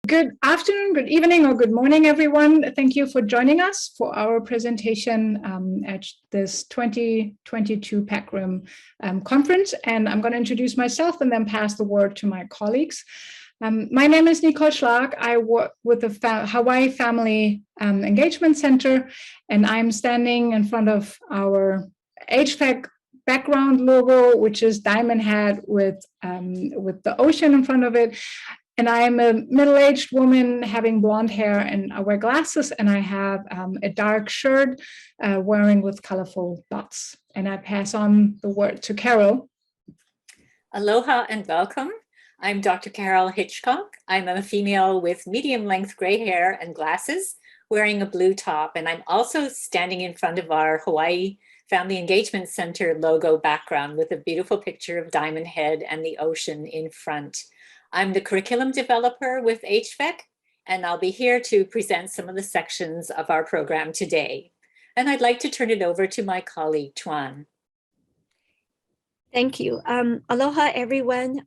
Good afternoon, good evening, or good morning, everyone. Thank you for joining us for our presentation at this 2022 PacRim conference. And I'm going to introduce myself and then pass the word to my colleagues. My name is Nicole Schlag. I work with the Hawaii Family Engagement Center, and I'm standing in front of our HVAC background logo, which is diamond head with the ocean in front of it. And I am a middle-aged woman having blonde hair, and I wear glasses, and I have a dark shirt wearing with colorful dots. And I pass on the word to Carol. Aloha and welcome. I'm Dr. Carol Hitchcock. I'm a female with medium-length gray hair and glasses, wearing a blue top. And I'm also standing in front of our Hawaii Family Engagement Center logo background with a beautiful picture of Diamond Head and the ocean in front. I'm the curriculum developer with HVAC, and I'll be here to present some of the sections of our program today. And I'd like to turn it over to my colleague, Tuan. Thank you. Aloha, everyone.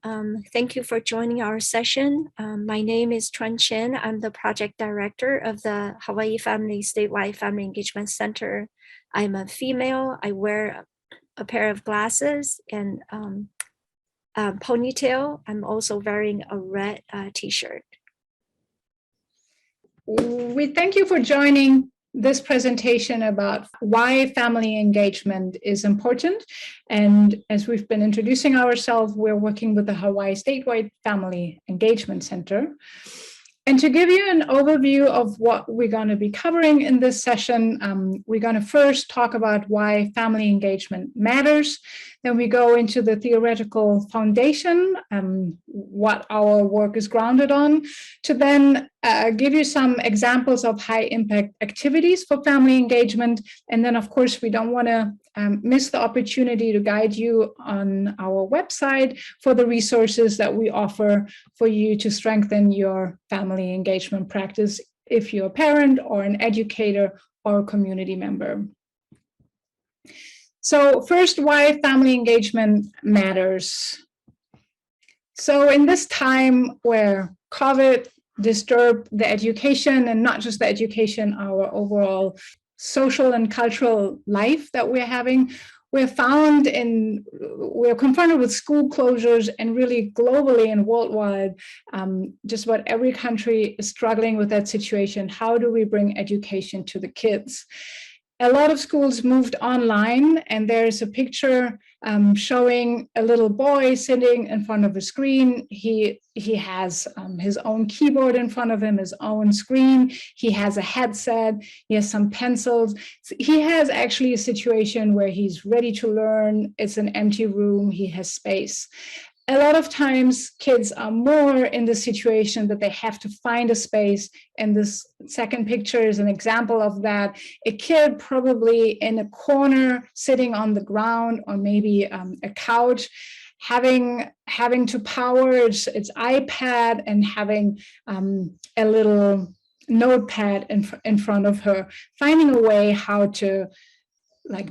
Thank you for joining our session. My name is Tuan Chen. I'm the project director of the Hawaii Statewide Family Engagement Center. I'm a female. I wear a pair of glasses and ponytail. I'm also wearing a red t-shirt. We thank you for joining this presentation about why family engagement is important. And as we've been introducing ourselves, we're working with the Hawaii Statewide Family Engagement Center. And to give you an overview of what we're going to be covering in this session, we're going to first talk about why family engagement matters. Then we go into the theoretical foundation, what our work is grounded on, to then give you some examples of high impact activities for family engagement. And then, of course, we don't want to miss the opportunity to guide you on our website for the resources that we offer for you to strengthen your family engagement practice if you're a parent or an educator or a community member. So first, why family engagement matters. So in this time where COVID disturbed the education, and not just the education, our overall social and cultural life that we're having, we're confronted with school closures, and really globally and worldwide, just about every country is struggling with that situation. How do we bring education to the kids? A lot of schools moved online, and there's a picture showing a little boy sitting in front of a screen. He has his own keyboard in front of him, his own screen. He has a headset. He has some pencils. He has actually a situation where he's ready to learn. It's an empty room. He has space. A lot of times kids are more in the situation that they have to find a space. And this second picture is an example of that. A kid probably in a corner, sitting on the ground, or maybe a couch, having to power its iPad and having a little notepad in front of her, finding a way how to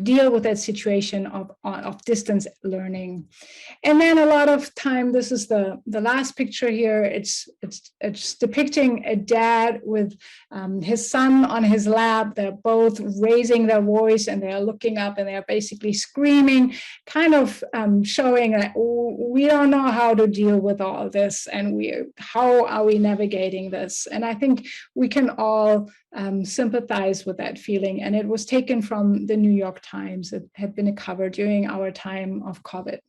deal with that situation of distance learning. And then a lot of time, this is the last picture here, it's depicting a dad with his son on his lap. They're both raising their voice, and they're looking up, and they're basically screaming, kind of showing that we don't know how to deal with all this, and how are we navigating this? And I think we can all sympathize with that feeling. And it was taken from the New York Times. It had been a cover during our time of COVID.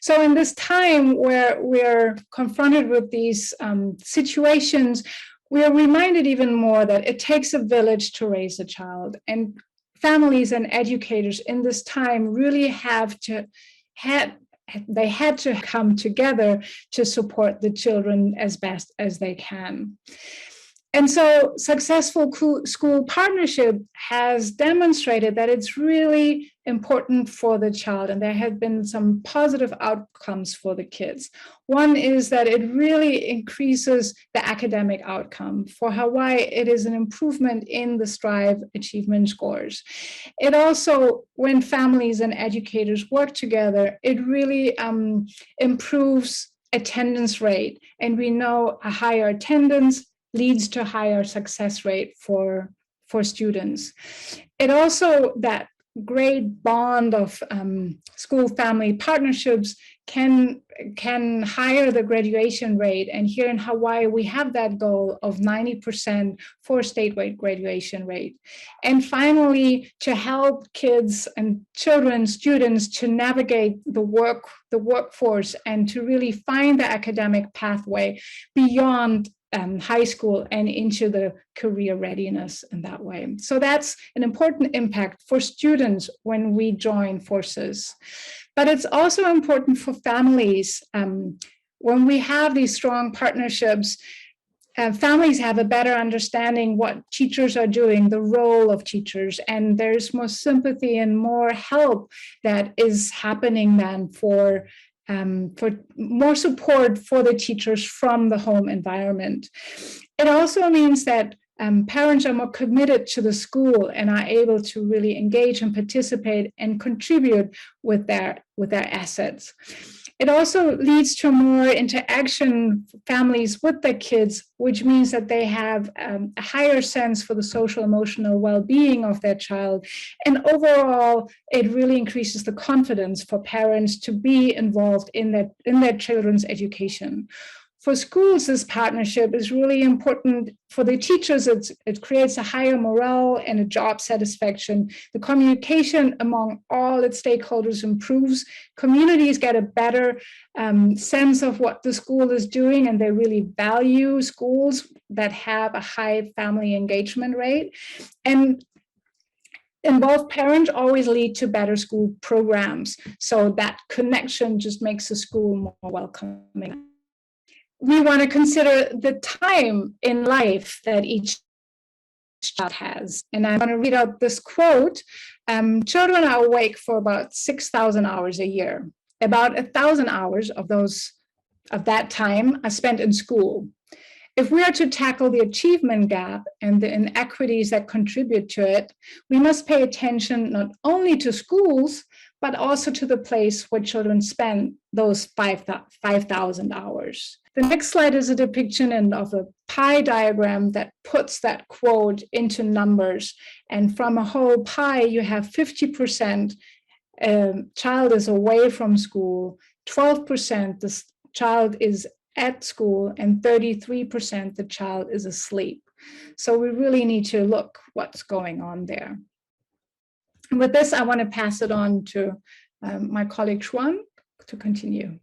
So in this time where we're confronted with these situations, we are reminded even more that it takes a village to raise a child. And families and educators in this time really had to come together to support the children as best as they can. And so successful school partnership has demonstrated that it's really important for the child, and there have been some positive outcomes for the kids. One is that it really increases the academic outcome. For Hawaii, it is an improvement in the STRIVE achievement scores. It also, when families and educators work together, it really improves attendance rate. And we know a higher attendance leads to higher success rate for students. It also, that great bond of school-family partnerships can higher the graduation rate. And here in Hawaii, we have that goal of 90% for statewide graduation rate. And finally, to help kids and children, students to navigate the workforce and to really find the academic pathway beyond high school and into the career readiness in that way. So that's an important impact for students when we join forces. But it's also important for families. When we have these strong partnerships, families have a better understanding what teachers are doing, the role of teachers, and there's more sympathy and more help that is happening then for more support for the teachers from the home environment. It also means that parents are more committed to the school and are able to really engage and participate and contribute with their assets. It also leads to more interaction families with their kids, which means that they have a higher sense for the social emotional well-being of their child. And overall, it really increases the confidence for parents to be involved in their children's education. For schools, this partnership is really important. For the teachers, it creates a higher morale and a job satisfaction. The communication among all its stakeholders improves. Communities get a better sense of what the school is doing, and they really value schools that have a high family engagement rate. And involved parents always lead to better school programs. So that connection just makes the school more welcoming. We want to consider the time in life that each child has. And I want to read out this quote. Children are awake for about 6,000 hours a year. About 1,000 hours of that time are spent in school. If we are to tackle the achievement gap and the inequities that contribute to it, we must pay attention not only to schools, but also to the place where children spend those 5,000 hours. The next slide is a depiction of a pie diagram that puts that quote into numbers. And from a whole pie, you have 50% child is away from school, 12% the child is at school, and 33% the child is asleep. So we really need to look what's going on there. And with this, I want to pass it on to my colleague Xuan to continue.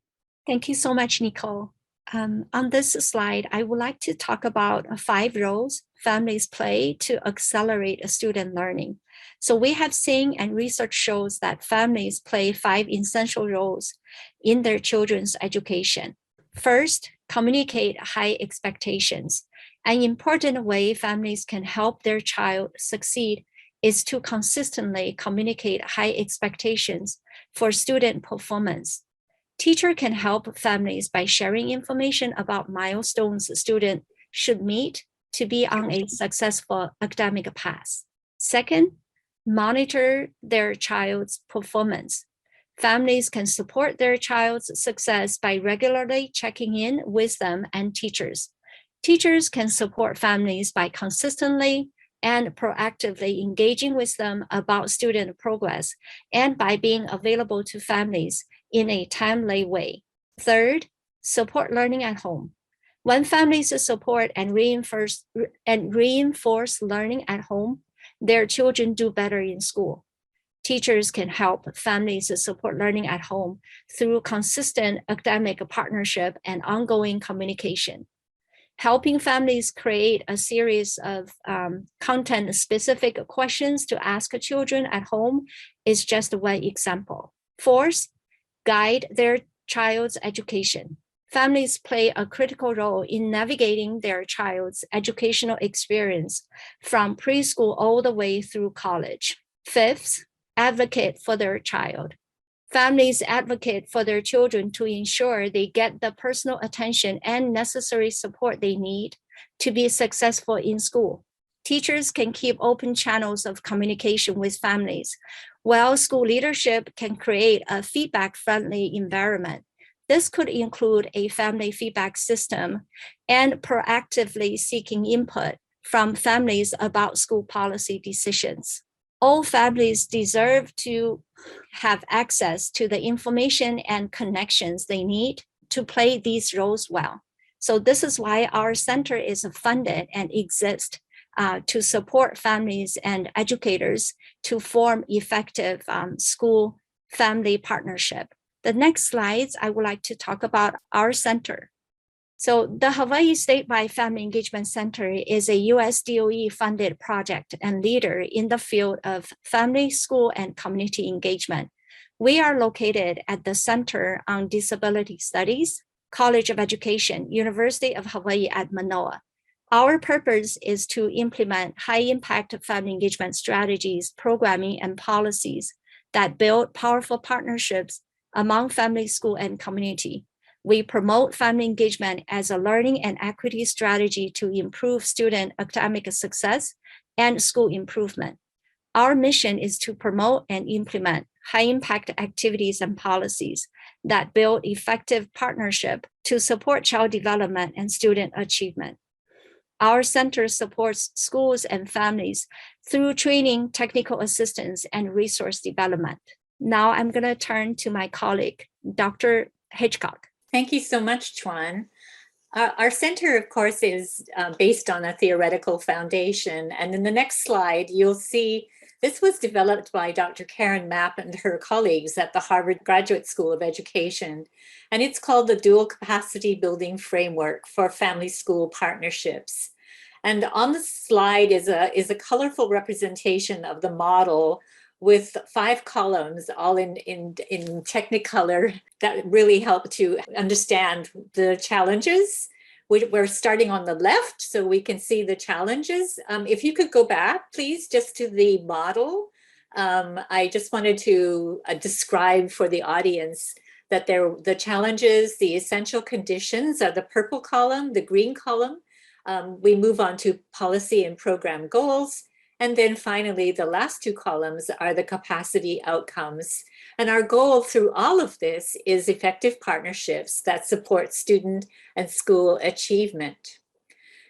Thank you so much, Nicole. On this slide, I would like to talk about 5 roles families play to accelerate student learning. So we have seen and research shows that families play 5 essential roles in their children's education. First, communicate high expectations. An important way families can help their child succeed is to consistently communicate high expectations for student performance. Teacher can help families by sharing information about milestones a student should meet to be on a successful academic path. Second, monitor their child's performance. Families can support their child's success by regularly checking in with them and teachers. Teachers can support families by consistently and proactively engaging with them about student progress and by being available to families in a timely way. Third, support learning at home. When families support and reinforce learning at home, their children do better in school. Teachers can help families support learning at home through consistent academic partnership and ongoing communication. Helping families create a series of content-specific questions to ask children at home is just one example. Fourth, guide their child's education. Families play a critical role in navigating their child's educational experience from preschool all the way through college. Fifth, advocate for their child. Families advocate for their children to ensure they get the personal attention and necessary support they need to be successful in school. Teachers can keep open channels of communication with families, while school leadership can create a feedback-friendly environment This could include a family feedback system and proactively seeking input from families about school policy decisions. All families deserve to have access to the information and connections they need to play these roles well. So this is why our center is funded and exists to support families and educators to form effective school-family partnership. The next slides, I would like to talk about our center. So the Hawaii Statewide Family Engagement Center is a US DOE funded project and leader in the field of family, school, and community engagement. We are located at the Center on Disability Studies, College of Education, University of Hawaii at Manoa. Our purpose is to implement high-impact family engagement strategies, programming, and policies that build powerful partnerships among family, school, and community. We promote family engagement as a learning and equity strategy to improve student academic success and school improvement. Our mission is to promote and implement high-impact activities and policies that build effective partnership to support child development and student achievement. Our center supports schools and families through training, technical assistance, and resource development. Now I'm going to turn to my colleague, Dr. Hitchcock. Thank you so much, Chuan. Our center, of course, is based on a theoretical foundation. And in the next slide, you'll see this was developed by Dr. Karen Mapp and her colleagues at the Harvard Graduate School of Education. And it's called the Dual Capacity Building Framework for Family School Partnerships. And on the slide is a colorful representation of the model with 5 columns, all in Technicolor, that really help to understand the challenges. We're starting on the left so we can see the challenges. If you could go back, please, just to the model. I just wanted to describe for the audience that the challenges, the essential conditions are the purple column, the green column. We move on to policy and program goals. And then finally, the last 2 columns are the capacity outcomes. And our goal through all of this is effective partnerships that support student and school achievement.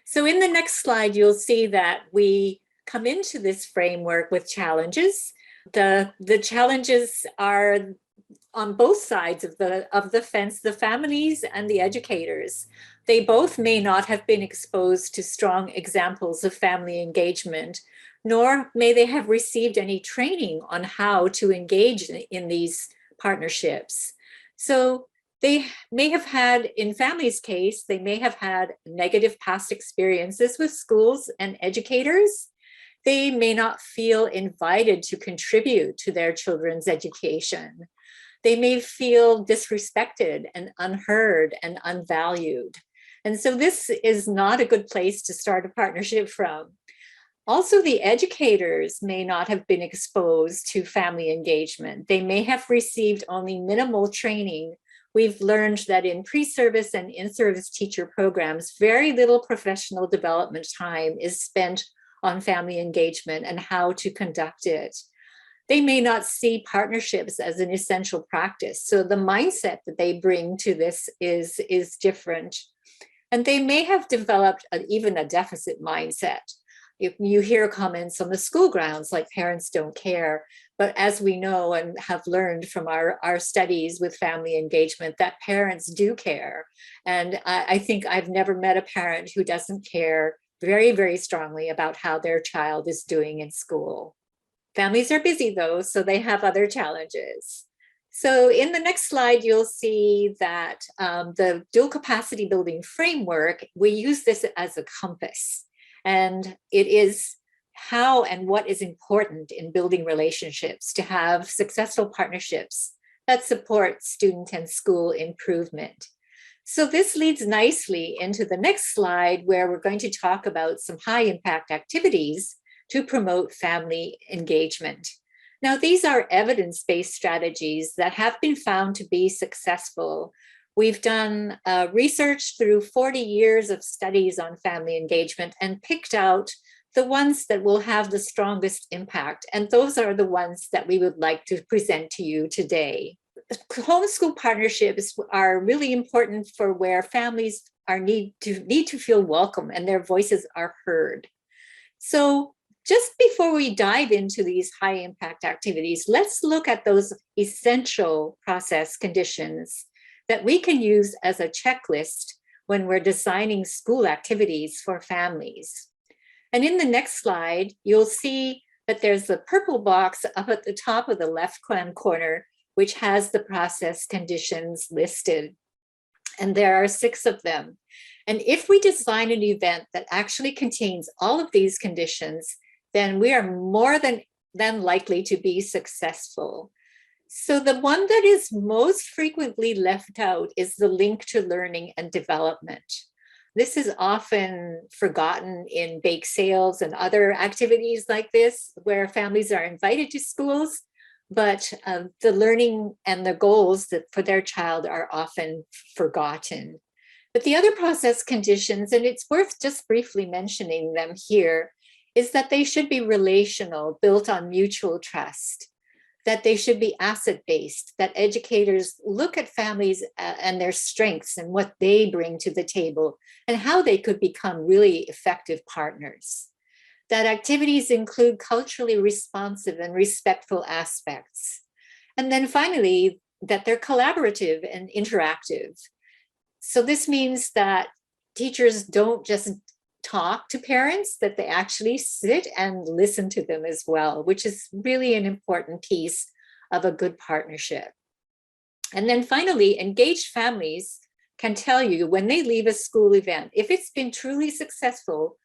So in the next slide, you'll see that we come into this framework with challenges. The challenges are on both sides of the fence, the families and the educators. They both may not have been exposed to strong examples of family engagement, nor may they have received any training on how to engage in these partnerships. So they may have had, in families' case, they may have had negative past experiences with schools and educators. They may not feel invited to contribute to their children's education. They may feel disrespected and unheard and unvalued. And so this is not a good place to start a partnership from. Also, the educators may not have been exposed to family engagement. They may have received only minimal training. We've learned that in pre-service and in-service teacher programs, very little professional development time is spent on family engagement and how to conduct it. They may not see partnerships as an essential practice. So the mindset that they bring to this is different. And they may have developed even a deficit mindset. If you hear comments on the school grounds like parents don't care, but as we know and have learned from our studies with family engagement, that parents do care. And I think I've never met a parent who doesn't care very, very strongly about how their child is doing in school. Families are busy though, so they have other challenges. So in the next slide, you'll see that the dual capacity building framework, we use this as a compass. And it is how and what is important in building relationships to have successful partnerships that support student and school improvement. So this leads nicely into the next slide, where we're going to talk about some high impact activities to promote family engagement. Now, these are evidence-based strategies that have been found to be successful. We've done research through 40 years of studies on family engagement and picked out the ones that will have the strongest impact. And those are the ones that we would like to present to you today. homeschool partnerships are really important for where families need to feel welcome and their voices are heard. So just before we dive into these high impact activities, let's look at those essential process conditions that we can use as a checklist when we're designing school activities for families. And in the next slide, you'll see that there's the purple box up at the top of the left-hand corner, which has the process conditions listed. And there are 6 of them. And if we design an event that actually contains all of these conditions, then we are more than likely to be successful. So the one that is most frequently left out is the link to learning and development. This is often forgotten in bake sales and other activities like this, where families are invited to schools, but the learning and the goals for their child are often forgotten. But the other process conditions, and it's worth just briefly mentioning them here, is that they should be relational, built on mutual trust, that they should be asset-based, that educators look at families and their strengths and what they bring to the table and how they could become really effective partners. That activities include culturally responsive and respectful aspects. And then finally, that they're collaborative and interactive. So this means that teachers don't just talk to parents, that they actually sit and listen to them as well, which is really an important piece of a good partnership. And then finally, engaged families can tell you when they leave a school event, if it's been truly successful,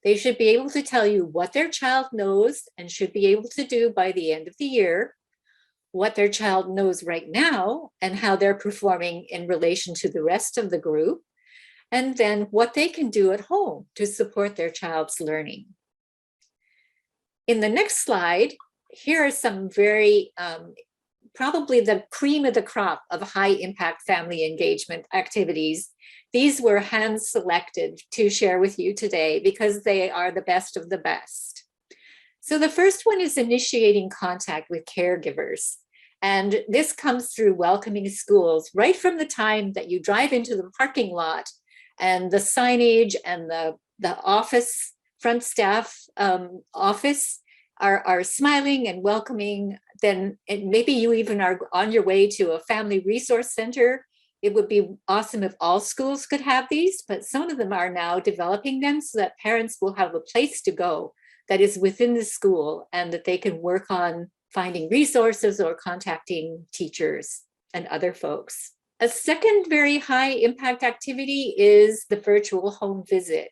they should be able to tell you what their child knows and should be able to do by the end of the year, what their child knows right now and how they're performing in relation to the rest of the group, and then what they can do at home to support their child's learning. In the next slide, here are some very, probably the cream of the crop of high impact family engagement activities. These were hand selected to share with you today because they are the best of the best. So the first one is initiating contact with caregivers. And this comes through welcoming schools right from the time that you drive into the parking lot, and the signage and the office, front staff office are smiling and welcoming. Then maybe you even are on your way to a family resource center. It would be awesome if all schools could have these, but some of them are now developing them so that parents will have a place to go that is within the school and that they can work on finding resources or contacting teachers and other folks. A second very high impact activity is the virtual home visit.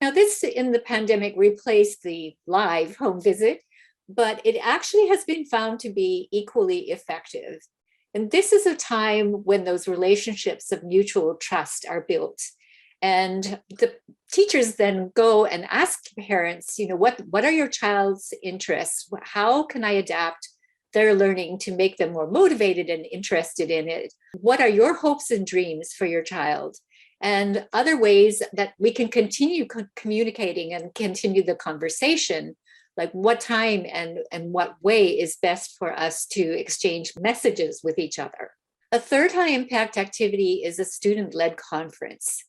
Now this in the pandemic replaced the live home visit, but it actually has been found to be equally effective. And this is a time when those relationships of mutual trust are built. And the teachers then go and ask parents, what are your child's interests? How can I adapt their learning to make them more motivated and interested in it? What are your hopes and dreams for your child? And other ways that we can continue communicating and continue the conversation, like what time and what way is best for us to exchange messages with each other. A third high impact activity is a student-led conference.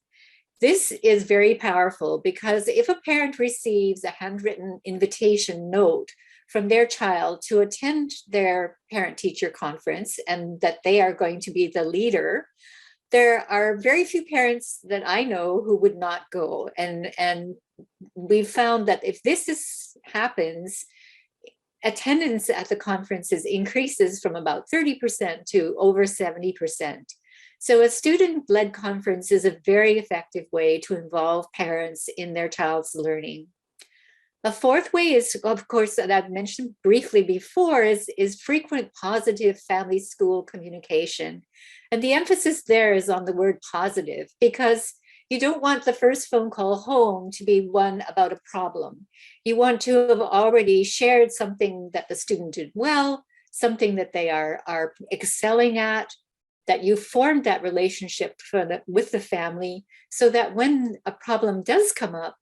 This is very powerful because if a parent receives a handwritten invitation note from their child to attend their parent-teacher conference and that they are going to be the leader, there are very few parents that I know who would not go. And we've found that if this happens, attendance at the conferences increases from about 30% to over 70%. So a student-led conference is a very effective way to involve parents in their child's learning. A fourth way is, of course, that I've mentioned briefly before, is frequent positive family-school communication. And the emphasis there is on the word positive, because you don't want the first phone call home to be one about a problem. You want to have already shared something that the student did well, something that they are excelling at, that you formed that relationship with the family so that when a problem does come up,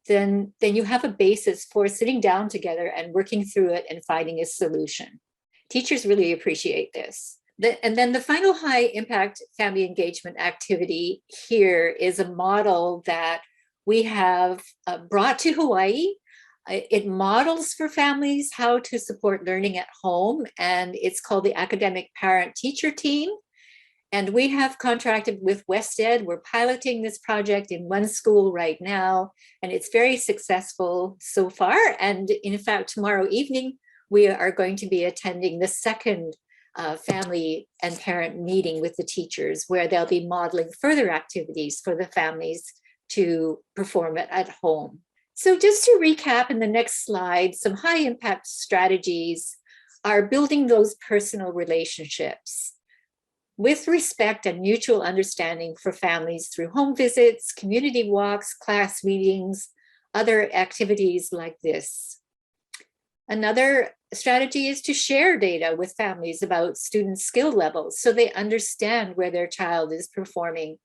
then you have a basis for sitting down together and working through it and finding a solution. Teachers really appreciate this. And then the final high impact family engagement activity here is a model that we have brought to Hawaii. It models for families how to support learning at home, and it's called the Academic Parent Teacher Team. And we have contracted with WestEd. We're piloting this project in one school right now, and it's very successful so far. And in fact, tomorrow evening, we are going to be attending the second family and parent meeting with the teachers, where they'll be modeling further activities for the families to perform it at home. So just to recap in the next slide, some high impact strategies are building those personal relationships with respect and mutual understanding for families through home visits, community walks, class meetings, other activities like this. Another strategy is to share data with families about student skill levels so they understand where their child is performing.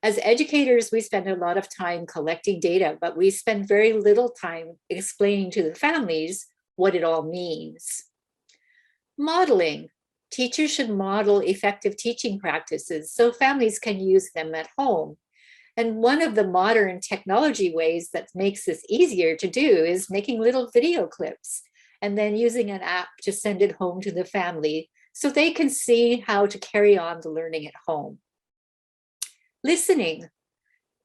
As educators, we spend a lot of time collecting data, but we spend very little time explaining to the families what it all means. Modeling. Teachers should model effective teaching practices so families can use them at home. And one of the modern technology ways that makes this easier to do is making little video clips and then using an app to send it home to the family so they can see how to carry on the learning at home. Listening.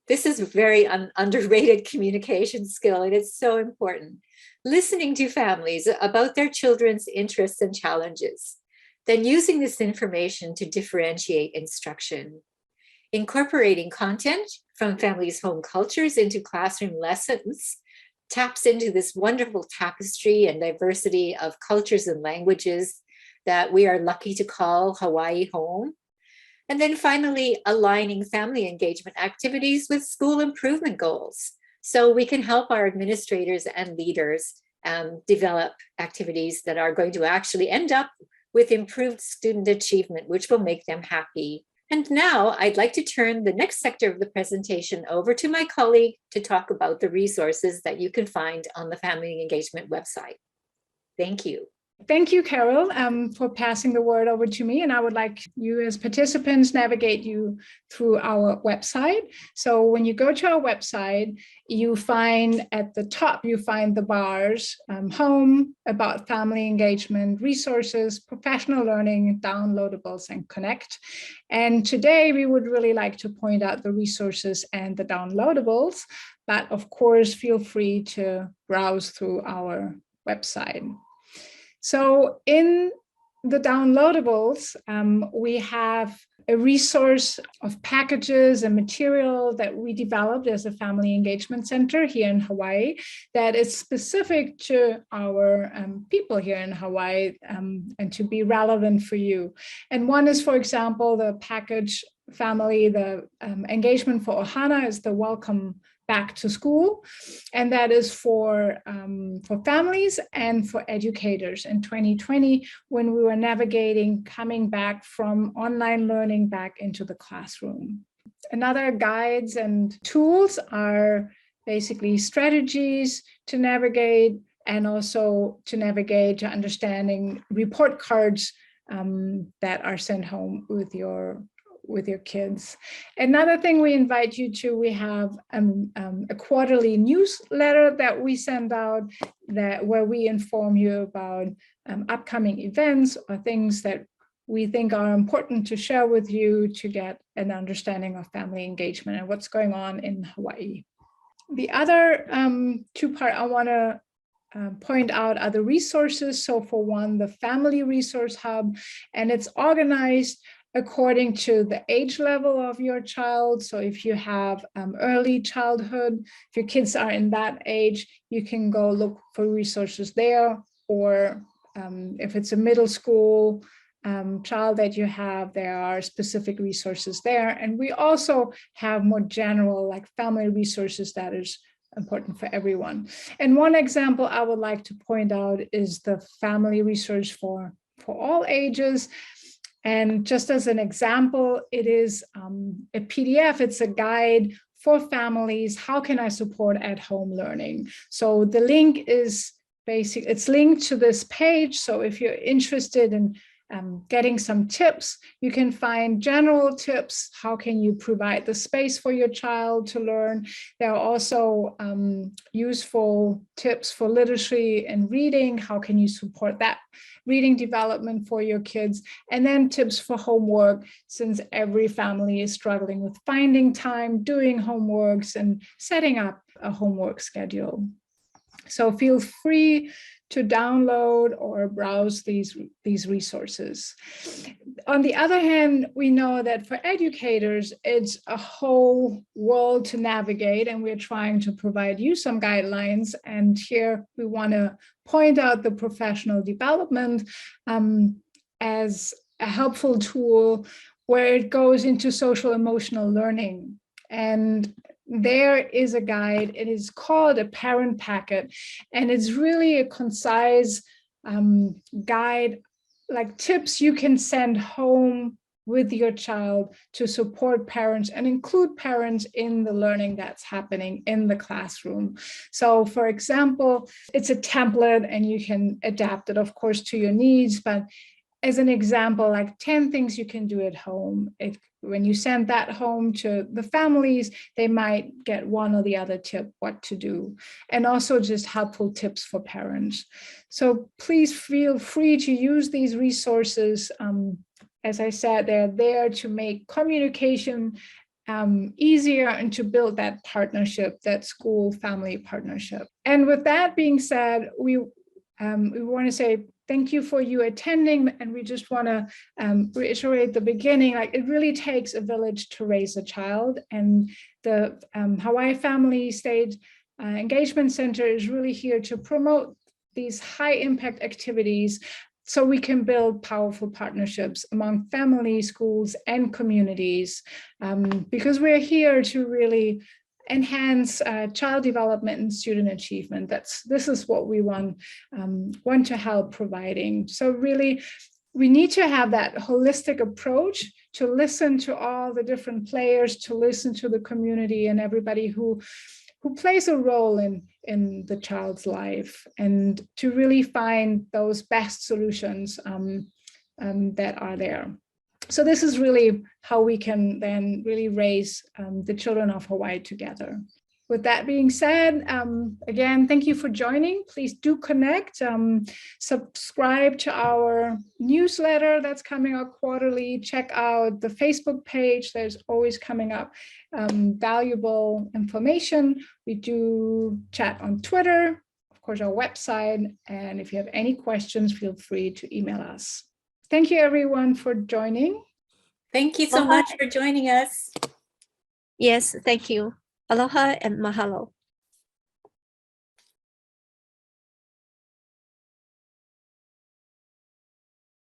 This is a very underrated communication skill, and it's so important. Listening to families about their children's interests and challenges, then using this information to differentiate instruction. Incorporating content from families' home cultures into classroom lessons taps into this wonderful tapestry and diversity of cultures and languages that we are lucky to call Hawaii home. And then finally, aligning family engagement activities with school improvement goals, so we can help our administrators and leaders develop activities that are going to actually end up with improved student achievement, which will make them happy. And now I'd like to turn the next sector of the presentation over to my colleague to talk about the resources that you can find on the Family Engagement website. Thank you. Thank you, Carol, for passing the word over to me. And I would like you as participants navigate you through our website. So when you go to our website, you find at the top, you find the bars, home, about family engagement, resources, professional learning, downloadables, and connect. And today we would really like to point out the resources and the downloadables, but of course, feel free to browse through our website. So in the downloadables, we have a resource of packages and material that we developed as a family engagement center here in Hawaii that is specific to our people here in Hawaii and to be relevant for you. And one is, for example, the package family, the engagement for Ohana is the welcome back to school, and that is for families and for educators in 2020 when we were navigating coming back from online learning back into the classroom. Another guides and tools are basically strategies to navigate and also to navigate to understanding report cards that are sent home with your kids. Another thing we invite you to, we have a quarterly newsletter that we send out where we inform you about upcoming events or things that we think are important to share with you to get an understanding of family engagement and what's going on in Hawaii. The other two parts I want to point out are the resources. So for one, the Family Resource Hub, and it's organized according to the age level of your child. So if you have early childhood, if your kids are in that age, you can go look for resources there. Or if it's a middle school child that you have, there are specific resources there. And we also have more general, like family resources that is important for everyone. And one example I would like to point out is the family resource for all ages. And just as an example, it is a PDF. It's a guide for families. How can I support at-home learning? So the link is basic. It's linked to this page. So if you're interested in getting some tips. You can find general tips. How can you provide the space for your child to learn? There are also useful tips for literacy and reading. How can you support that reading development for your kids? And then tips for homework, since every family is struggling with finding time, doing homeworks, and setting up a homework schedule. So feel free to download or browse these resources. On the other hand, we know that for educators, it's a whole world to navigate, and we're trying to provide you some guidelines. And here we want to point out the professional development as a helpful tool where it goes into social emotional learning. And there is a guide. It is called a parent packet, and it's really a concise guide, like tips you can send home with your child to support parents and include parents in the learning that's happening in the classroom. So for example, it's a template and you can adapt it, of course, to your needs, but as an example, like 10 things you can do at home. When you send that home to the families, they might get one or the other tip what to do, and also just helpful tips for parents. So please feel free to use these resources. As I said, they're there to make communication easier and to build that partnership, that school-family partnership. And with that being said, we want to say thank you for you attending, and we just want to reiterate the beginning, like it really takes a village to raise a child, and the Hawaii Family State Engagement Center is really here to promote these high impact activities so we can build powerful partnerships among families, schools, and communities, because we're here to really enhance child development and student achievement. This is what we want to help providing. So really, we need to have that holistic approach to listen to all the different players, to listen to the community and everybody who plays a role in the child's life, and to really find those best solutions that are there. So this is really how we can then really raise the children of Hawaii together. With that being said, again, thank you for joining. Please do connect, subscribe to our newsletter that's coming out quarterly. Check out the Facebook page. There's always coming up valuable information. We do chat on Twitter, of course, our website. And if you have any questions, feel free to email us. Thank you, everyone, for joining. Thank you so much for joining us. Yes, thank you. Aloha and mahalo.